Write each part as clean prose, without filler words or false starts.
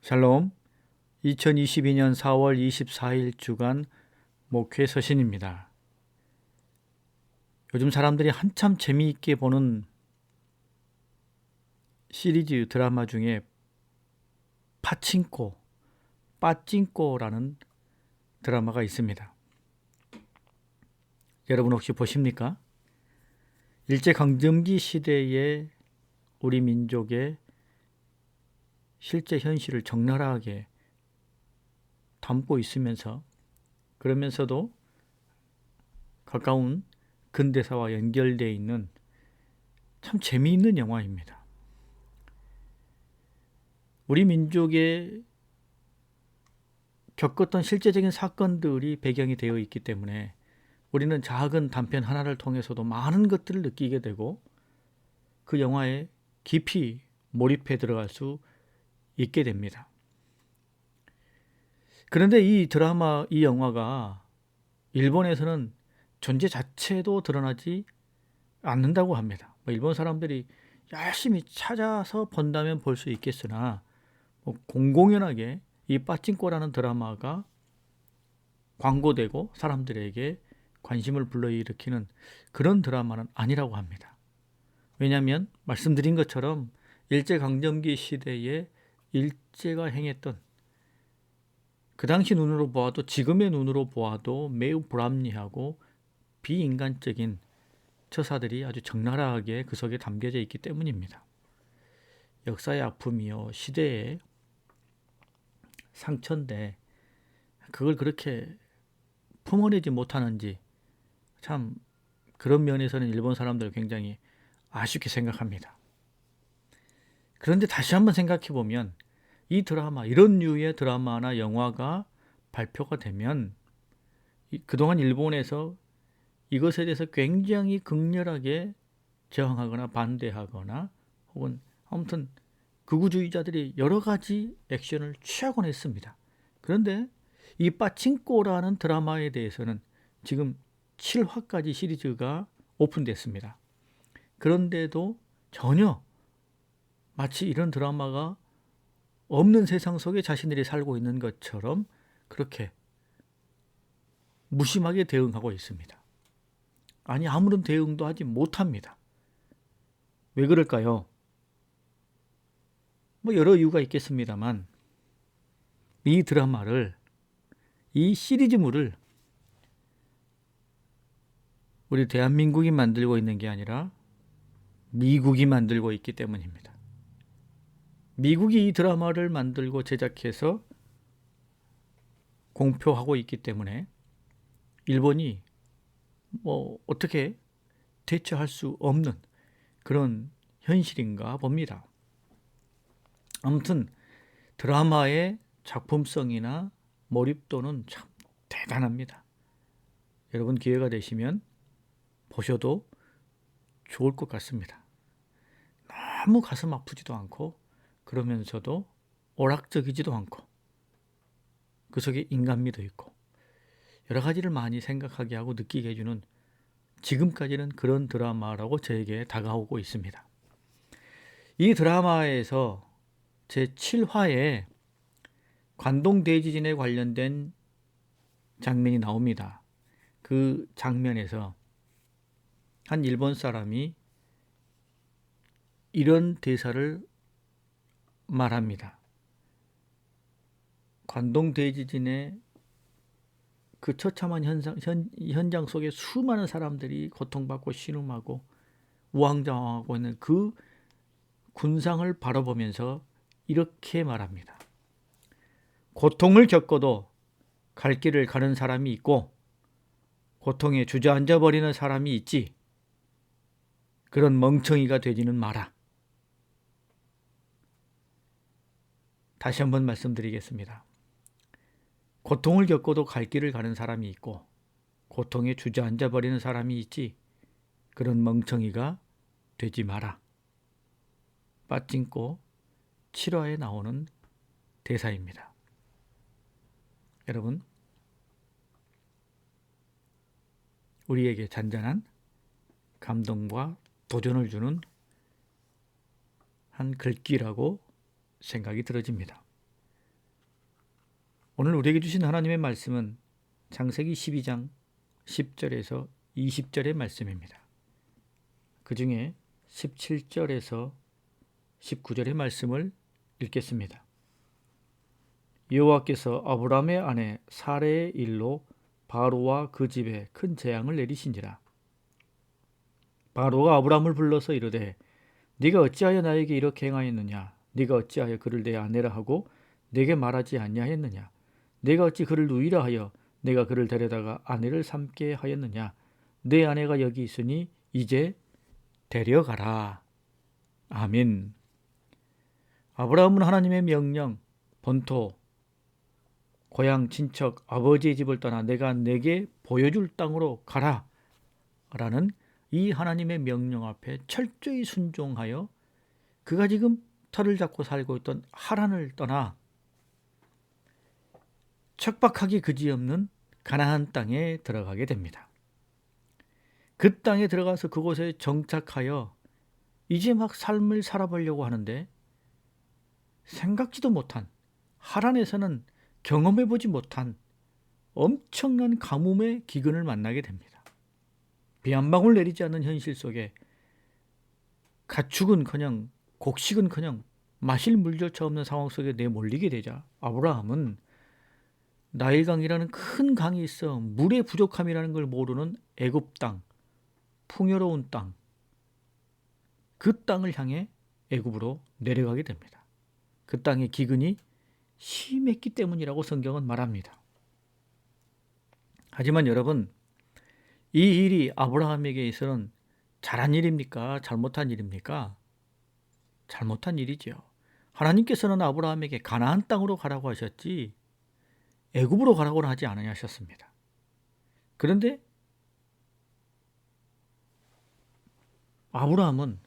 샬롬, 2022년 4월 24일 주간 목회 서신입니다. 요즘 사람들이 한참 재미있게 보는 시리즈 드라마 중에 빠찡꼬라는 드라마가 있습니다. 여러분 혹시 보십니까? 일제강점기 시대의 우리 민족의 실제 현실을 적나라하게 담고 있으면서 그러면서도 가까운 근대사와 연결되어 있는 참 재미있는 영화입니다. 우리 민족의 겪었던 실제적인 사건들이 배경이 되어 있기 때문에 우리는 작은 단편 하나를 통해서도 많은 것들을 느끼게 되고 그 영화에 깊이 몰입해 들어갈 수 있게 됩니다. 그런데 이 영화가 일본에서는 존재 자체도 드러나지 않는다고 합니다. 일본 사람들이 열심히 찾아서 본다면 볼 수 있겠으나 공공연하게 이 빠찡꼬라는 드라마가 광고되고 사람들에게 관심을 불러일으키는 그런 드라마는 아니라고 합니다. 왜냐하면 말씀드린 것처럼 일제강점기 시대에 일제가 행했던 그 당시 눈으로 보아도 지금의 눈으로 보아도 매우 불합리하고 비인간적인 처사들이 아주 적나라하게 그 속에 담겨져 있기 때문입니다. 역사의 아픔이요 시대의 상처인데 그걸 그렇게 품어내지 못하는지 참 그런 면에서는 일본 사람들 굉장히 아쉽게 생각합니다. 그런데 다시 한번 생각해 보면 이 드라마, 이런 류의 드라마나 영화가 발표가 되면 그동안 일본에서 이것에 대해서 굉장히 극렬하게 저항하거나 반대하거나 혹은 아무튼 극우주의자들이 여러 가지 액션을 취하곤 했습니다. 그런데 이 빠칭꼬라는 드라마에 대해서는 지금 7화까지 시리즈가 오픈됐습니다. 그런데도 전혀 마치 이런 드라마가 없는 세상 속에 자신들이 살고 있는 것처럼 그렇게 무심하게 대응하고 있습니다. 아니 아무런 대응도 하지 못합니다. 왜 그럴까요? 여러 이유가 있겠습니다만 이 드라마를 이 시리즈물을 우리 대한민국이 만들고 있는 게 아니라 미국이 만들고 있기 때문입니다. 미국이 이 드라마를 만들고 제작해서 공표하고 있기 때문에 일본이 어떻게 대처할 수 없는 그런 현실인가 봅니다. 아무튼 드라마의 작품성이나 몰입도는 참 대단합니다. 여러분 기회가 되시면 보셔도 좋을 것 같습니다. 너무 가슴 아프지도 않고 그러면서도 오락적이지도 않고 그 속에 인간미도 있고 여러 가지를 많이 생각하게 하고 느끼게 해주는 지금까지는 그런 드라마라고 저에게 다가오고 있습니다. 이 드라마에서 제7화에 관동 대지진에 관련된 장면이 나옵니다. 그 장면에서 한 일본 사람이 이런 대사를 말합니다. 관동 대지진의 그 처참한 현장 속에 수많은 사람들이 고통받고 신음하고 우왕좌왕하고 있는 그 군상을 바라보면서 이렇게 말합니다. 고통을 겪어도 갈 길을 가는 사람이 있고 고통에 주저앉아 버리는 사람이 있지. 그런 멍청이가 되지는 마라. 다시 한번 말씀드리겠습니다. 고통을 겪어도 갈 길을 가는 사람이 있고 고통에 주저앉아 버리는 사람이 있지. 그런 멍청이가 되지 마라. 빠찡꼬 7화에 나오는 대사입니다. 여러분, 우리에게 잔잔한 감동과 도전을 주는 한 글귀라고 생각이 들어집니다. 오늘 우리에게 주신 하나님의 말씀은 창세기 12장 10절에서 20절의 말씀입니다. 그 중에 17절에서 19절의 말씀을 읽겠습니다. 여호와께서 아브라함의 아내 사레의 일로 바로와 그 집에 큰 재앙을 내리신지라. 바로가 아브라함을 불러서 이르되 네가 어찌하여 나에게 이렇게 행하였느냐? 네가 어찌하여 그를 내 아내라 하고 내게 말하지 아니하였느냐? 내가 어찌 그를 누이라 하여 내가 그를 데려다가 아내를 삼게 하였느냐? 내 아내가 여기 있으니 이제 데려가라. 아멘. 아브라함은 하나님의 명령, 본토, 고향, 친척, 아버지의 집을 떠나 내가 내게 보여줄 땅으로 가라 라는 이 하나님의 명령 앞에 철저히 순종하여 그가 지금 터를 잡고 살고 있던 하란을 떠나 척박하기 그지없는 가나안 땅에 들어가게 됩니다. 그 땅에 들어가서 그곳에 정착하여 이제 막 삶을 살아보려고 하는데 생각지도 못한, 하란에서는 경험해보지 못한 엄청난 가뭄의 기근을 만나게 됩니다. 비 한 방울 내리지 않는 현실 속에 가축은커녕 곡식은커녕 마실 물조차 없는 상황 속에 내몰리게 되자 아브라함은 나일강이라는 큰 강이 있어 물의 부족함이라는 걸 모르는 애굽 땅, 풍요로운 땅, 그 땅을 향해 애굽으로 내려가게 됩니다. 그 땅의 기근이 심했기 때문이라고 성경은 말합니다. 하지만 여러분, 이 일이 아브라함에게 있어서는 잘한 일입니까? 잘못한 일입니까? 잘못한 일이죠. 하나님께서는 아브라함에게 가나안 땅으로 가라고 하셨지 애굽으로 가라고는 하지 않으셨습니다. 그런데 아브라함은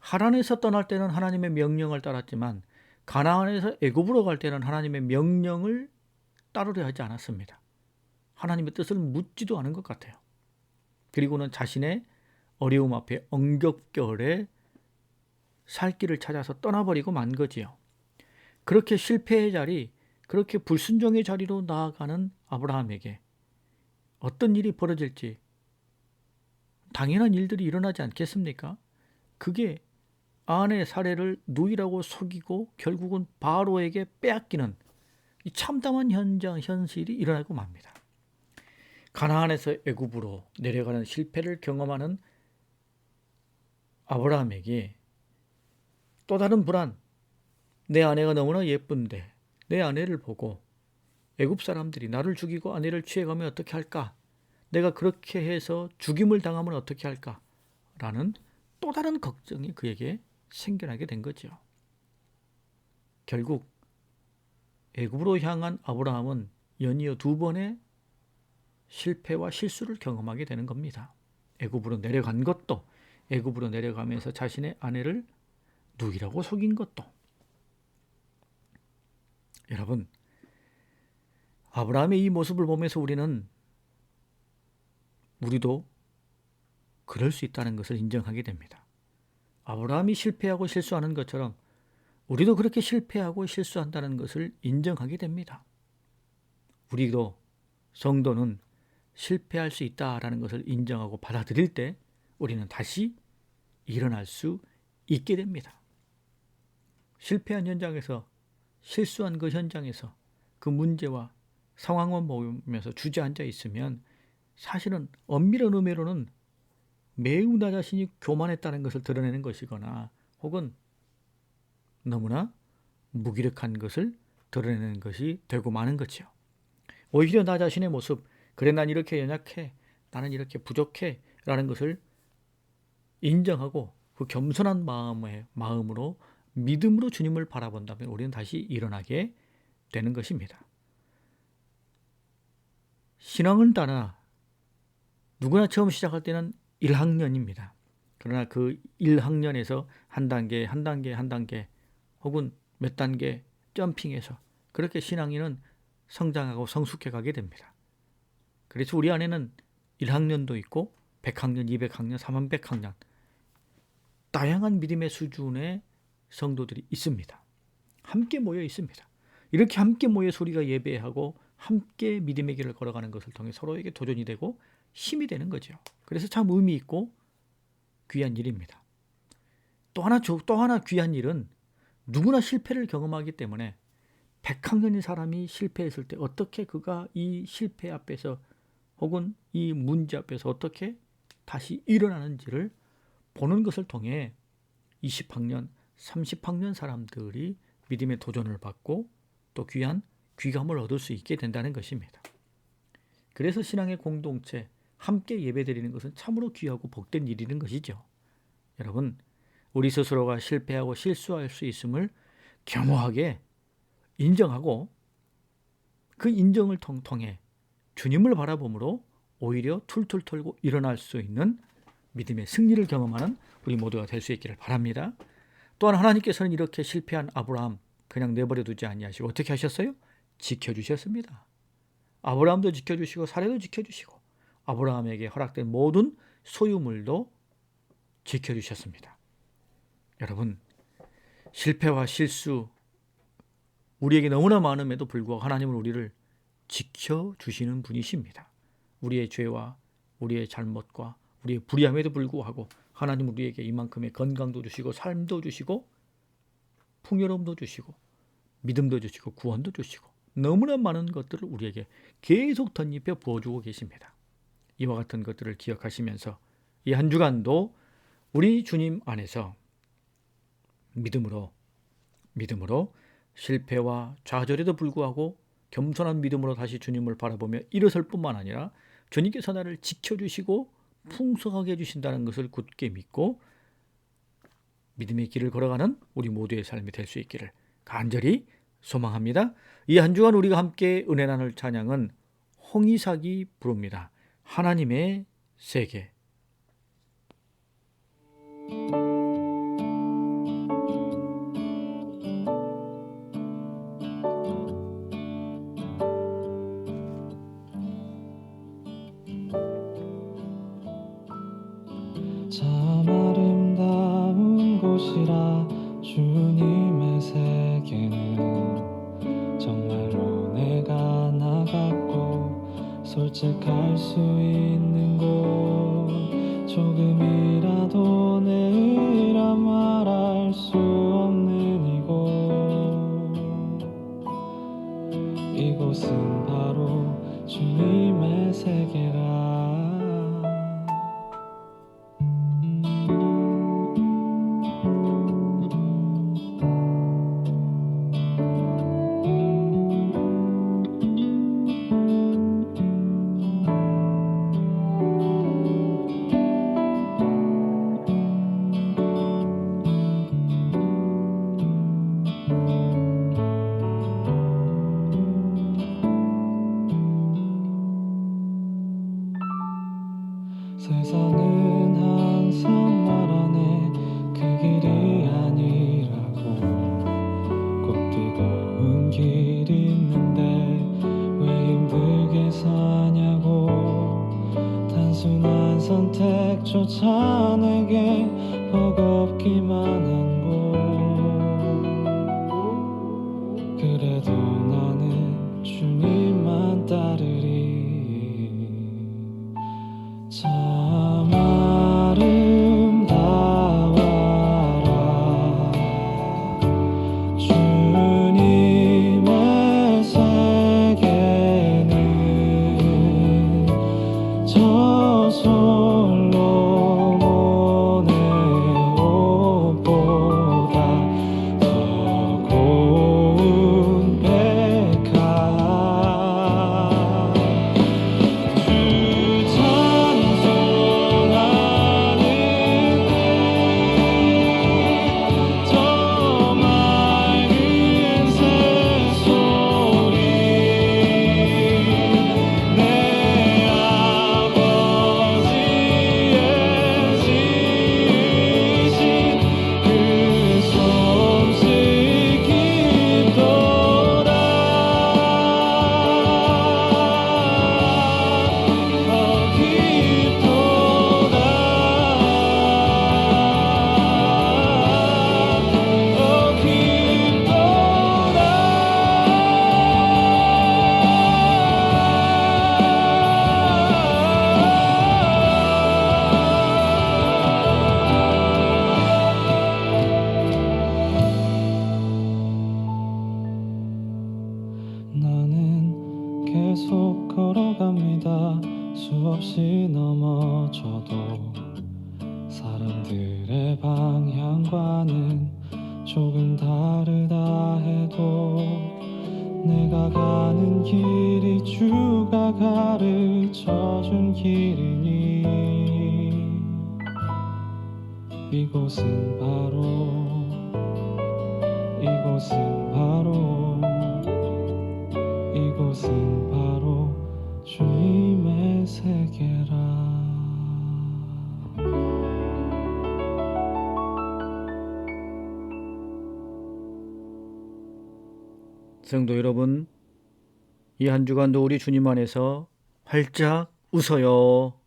하란에서 떠날 때는 하나님의 명령을 따랐지만 가나안에서 애굽으로 갈 때는 하나님의 명령을 따르려 하지 않았습니다. 하나님의 뜻을 묻지도 않은 것 같아요. 그리고는 자신의 어려움 앞에 엉겹결에 살 길을 찾아서 떠나버리고 만 거지요. 그렇게 실패의 자리, 그렇게 불순종의 자리로 나아가는 아브라함에게 어떤 일이 벌어질지 당연한 일들이 일어나지 않겠습니까? 그게 아내 사례를 누이라고 속이고 결국은 바로에게 빼앗기는 이 참담한 현실이 일어나고 맙니다. 가나안에서 애굽으로 내려가는 실패를 경험하는 아브라함에게 또 다른 불안, 내 아내가 너무나 예쁜데 내 아내를 보고 애굽 사람들이 나를 죽이고 아내를 취해가면 어떻게 할까? 내가 그렇게 해서 죽임을 당하면 어떻게 할까? 라는 또 다른 걱정이 그에게 생겨나게 된 거죠. 결국 애굽으로 향한 아브라함은 연이어 2번의 실패와 실수를 경험하게 되는 겁니다. 애굽으로 내려간 것도, 애굽으로 내려가면서 자신의 아내를 누이라고 속인 것도. 여러분, 아브라함의 이 모습을 보면서 우리도 그럴 수 있다는 것을 인정하게 됩니다. 아브라함이 실패하고 실수하는 것처럼 우리도 그렇게 실패하고 실수한다는 것을 인정하게 됩니다. 우리도, 성도는 실패할 수 있다라는 것을 인정하고 받아들일 때 우리는 다시 일어날 수 있게 됩니다. 실패한 현장에서, 실수한 그 현장에서 그 문제와 상황만 보면서 주저앉아 있으면 사실은 엄밀한 의미로는 매우 나 자신이 교만했다는 것을 드러내는 것이거나 혹은 너무나 무기력한 것을 드러내는 것이 되고 마는 거죠. 오히려 나 자신의 모습, 그래 난 이렇게 연약해, 나는 이렇게 부족해 라는 것을 인정하고 그 겸손한 마음으로 믿음으로 주님을 바라본다면 우리는 다시 일어나게 되는 것입니다. 신앙은 따라 누구나 처음 시작할 때는 1학년입니다. 그러나 그 1학년에서 한 단계 혹은 몇 단계 점핑해서 그렇게 신앙인은 성장하고 성숙해 가게 됩니다. 그래서 우리 안에는 1학년도 있고 100학년, 200학년, 300학년 다양한 믿음의 수준의 성도들이 있습니다. 함께 모여 있습니다. 이렇게 함께 모여 우리가 예배하고 함께 믿음의 길을 걸어가는 것을 통해 서로에게 도전이 되고 힘이 되는 거죠. 그래서 참 의미 있고 귀한 일입니다. 또 하나 귀한 일은 누구나 실패를 경험하기 때문에 백학년인 사람이 실패했을 때 어떻게 그가 이 실패 앞에서 혹은 이 문제 앞에서 어떻게 다시 일어나는지를 보는 것을 통해 20학년, 30학년 사람들이 믿음의 도전을 받고 또 귀한 귀감을 얻을 수 있게 된다는 것입니다. 그래서 신앙의 공동체, 함께 예배드리는 것은 참으로 귀하고 복된 일이는 것이죠. 여러분, 우리 스스로가 실패하고 실수할 수 있음을 겸허하게 인정하고 그 인정을 통해 주님을 바라봄으로 오히려 툴툴 털고 일어날 수 있는 믿음의 승리를 경험하는 우리 모두가 될 수 있기를 바랍니다. 또한 하나님께서는 이렇게 실패한 아브라함 그냥 내버려 두지 아니하시고 어떻게 하셨어요? 지켜주셨습니다. 아브라함도 지켜주시고 사례도 지켜주시고 아브라함에게 허락된 모든 소유물도 지켜주셨습니다. 여러분, 실패와 실수 우리에게 너무나 많음에도 불구하고 하나님은 우리를 지켜주시는 분이십니다. 우리의 죄와 우리의 잘못과 우리의 불의함에도 불구하고 하나님은 우리에게 이만큼의 건강도 주시고 삶도 주시고 풍요로움도 주시고 믿음도 주시고 구원도 주시고 너무나 많은 것들을 우리에게 계속 덧입혀 부어주고 계십니다. 이와 같은 것들을 기억하시면서 이 한 주간도 우리 주님 안에서 믿음으로 실패와 좌절에도 불구하고 겸손한 믿음으로 다시 주님을 바라보며 일어설 뿐만 아니라 주님께서 나를 지켜주시고 풍성하게 해주신다는 것을 굳게 믿고 믿음의 길을 걸어가는 우리 모두의 삶이 될 수 있기를 간절히 소망합니다. 이 한 주간 우리가 함께 은혜 나눌 찬양은 홍이삭이 부릅니다. 하나님의 세계. 참 아름다운 곳이라 주님의 세계는 정말로 내가 나갔고 솔직할 수 있는 곳 조금이라도 내라 말할 수 없는 이곳은 바로 주님의 세계라. 세상은 항상 말하네 그 길이 아니라고 꼭 뜨거운 길이 있는데 왜 힘들게 사냐고 단순한 선택조차 내게 버겁기만 한 곳 그래도 나는 주님만 따르리. 참 아름다워라 주님의 세계는 저 솔로몬의 옷보다 더 고운 계속 걸어갑니다. 수없이 넘어져도 사람들의 방향과는 조금 다르다 해도 내가 가는 길이 주가 가르쳐준 길이니 이곳은 바로 주님의 세계라. 성도 여러분, 이 한 주간도 우리 주님 안에서 활짝 웃어요.